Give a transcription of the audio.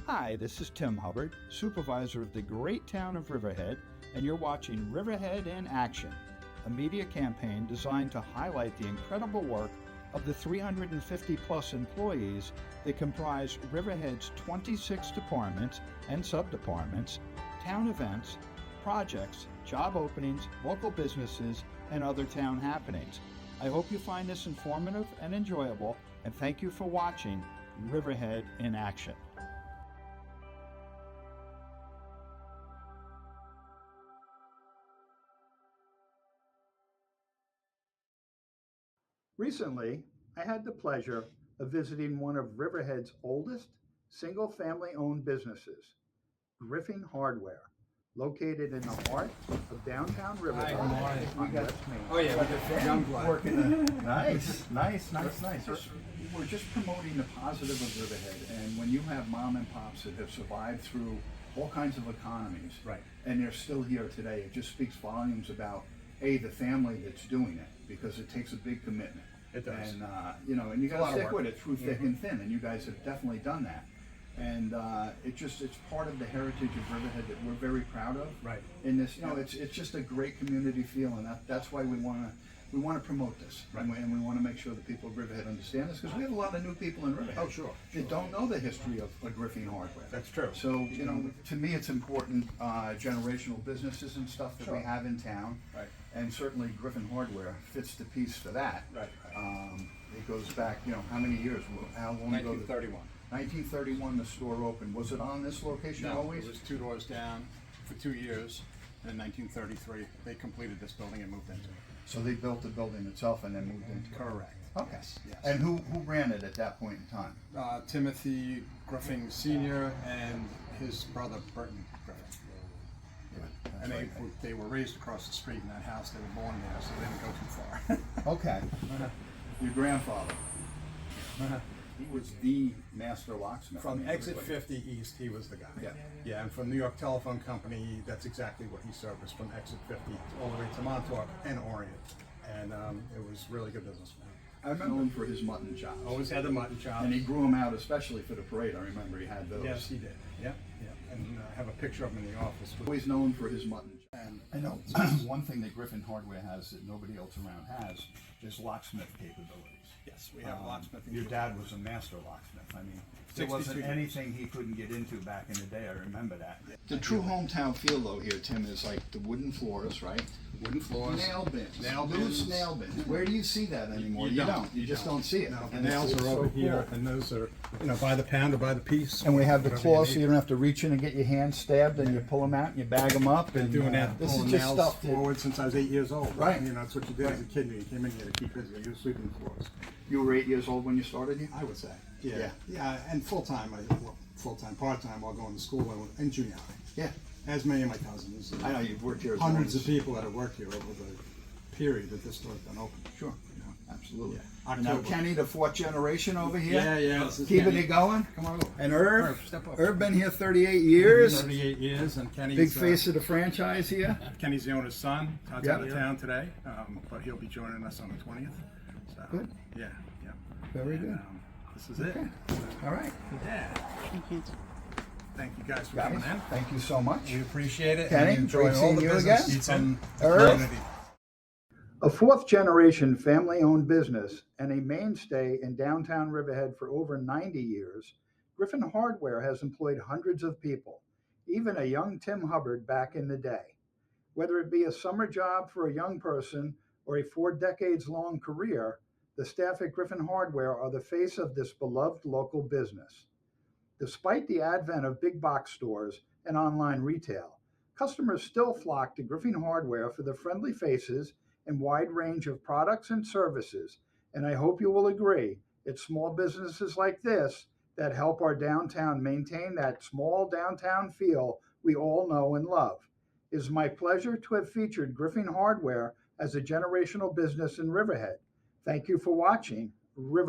Hi, this is Tim Hubbard, supervisor of the great town of Riverhead, and you're watching Riverhead in Action, a media campaign designed to highlight the incredible work of the 350 plus employees that comprise Riverhead's 26 departments and sub-departments, town events, projects, job openings, local businesses, and other town happenings. I hope you find this informative and enjoyable, and thank you for watching Riverhead in Action. Recently, I had the pleasure of visiting one of Riverhead's oldest single-family owned businesses, Griffing Hardware, located in the heart of downtown Riverhead. We got me. Oh yeah, we got young blood. Working nice. We're just promoting the positive of Riverhead, and when you have mom and pops that have survived through all kinds of economies, Right. and they're still here today, it just speaks volumes about the family that's doing it, because it takes a big commitment. It does. And and you a got lot to of stick work. with it through thick and thin, and you guys have definitely done that. And it's part of the heritage of Riverhead that we're very proud of. Right. In this, it's just a great community feel, and that's why we want to promote this, Right. and we want to make sure that people of Riverhead understand this, because we have a lot of new people in Riverhead. Oh, sure. That don't know the history of Griffin Hardware. That's true. So to me, it's important generational businesses and stuff that we Sure. have in town. Right. And certainly Griffin Hardware fits the piece for that. Right. It goes back, how many years? How long ago? 1931. 1931, the store opened. Was it on this location No, always? it was 2 doors down for 2 years. And in 1933, they completed this building and moved into it. So they built the building itself and then moved into it. Correct. Okay. Yes. And who ran it at that point in time? Timothy Griffing Sr. and his brother Burton Griffin. Yeah, And that's they were raised across the street in that house. They were born there, so they didn't go too far. Okay. Your grandfather. He was the master locksmith. From exit 50 east, he was the guy. Yeah. Yeah, and from New York Telephone Company, that's exactly what he serviced, from exit 50 all the way to Montauk and Orient. And it was really good business. I remember him for his mutton chops. Always had the mutton chops. And he grew them out especially for the parade. I remember he had those. Yes, he did. Yeah, yeah. And I have a picture of him in the office. Always known for his mutton chops. And I know one thing that Griffin Hardware has that nobody else around has is locksmith capabilities. yes, we have locksmithing. Your dad was a master locksmith. I mean, there 62 wasn't years. anything he couldn't get into back in the day. I remember that. The true hometown feel though here, Tim, is like the wooden floors, right? Wooden floors. Nail bins. Nail Loose bins. nail bins. Where do you see that anymore? You don't. You just don't see it. No, the And nails it's are so over here, cool. and those are, by the pound or by the piece. And we have the whatever claws, so need. you don't have to reach in and get your hands stabbed, and you pull them out and you bag them up. Been And doing that, this is pulling just nails stuff that forward since I was 8 years old. Right. That's what you did as a kid. You came in here to keep busy. You were sweeping the floors. you were 8 years old when you started here. I would say. Yeah. Yeah. Yeah, and full-time, part-time while going to school in junior high. Yeah, As many of my cousins. I know you've worked here. As Hundreds long of people that have worked here over the period that this store's been open. Sure, absolutely. Yeah. And now October. Kenny, the fourth generation over here. Yeah. This is Keeping Kenny. it going. Come on over. And Irv, Step up. Irv been here 38 years. 38 years, and Kenny's Big face of the franchise here. Kenny's the owner's son. Todd's Yep. out of town today, but he'll be joining us on the 20th. So, Good. Yeah. Very And, good. this is it. All right. Yeah. Thank you guys for coming in. Thank you so much. We appreciate it. Kenny, and enjoy great all seeing the you business again. from the Irv. community. A fourth generation family owned business and a mainstay in downtown Riverhead for over 90 years, Griffin Hardware has employed hundreds of people, even a young Tim Hubbard back in the day. Whether it be a summer job for a young person or a 4 decades long career, the staff at Griffin Hardware are the face of this beloved local business. Despite the advent of big box stores and online retail, customers still flock to Griffin Hardware for the friendly faces and wide range of products and services, and I hope you will agree, it's small businesses like this that help our downtown maintain that small downtown feel we all know and love. It is my pleasure to have featured Griffin Hardware as a generational business in Riverhead. Thank you for watching Riverhead.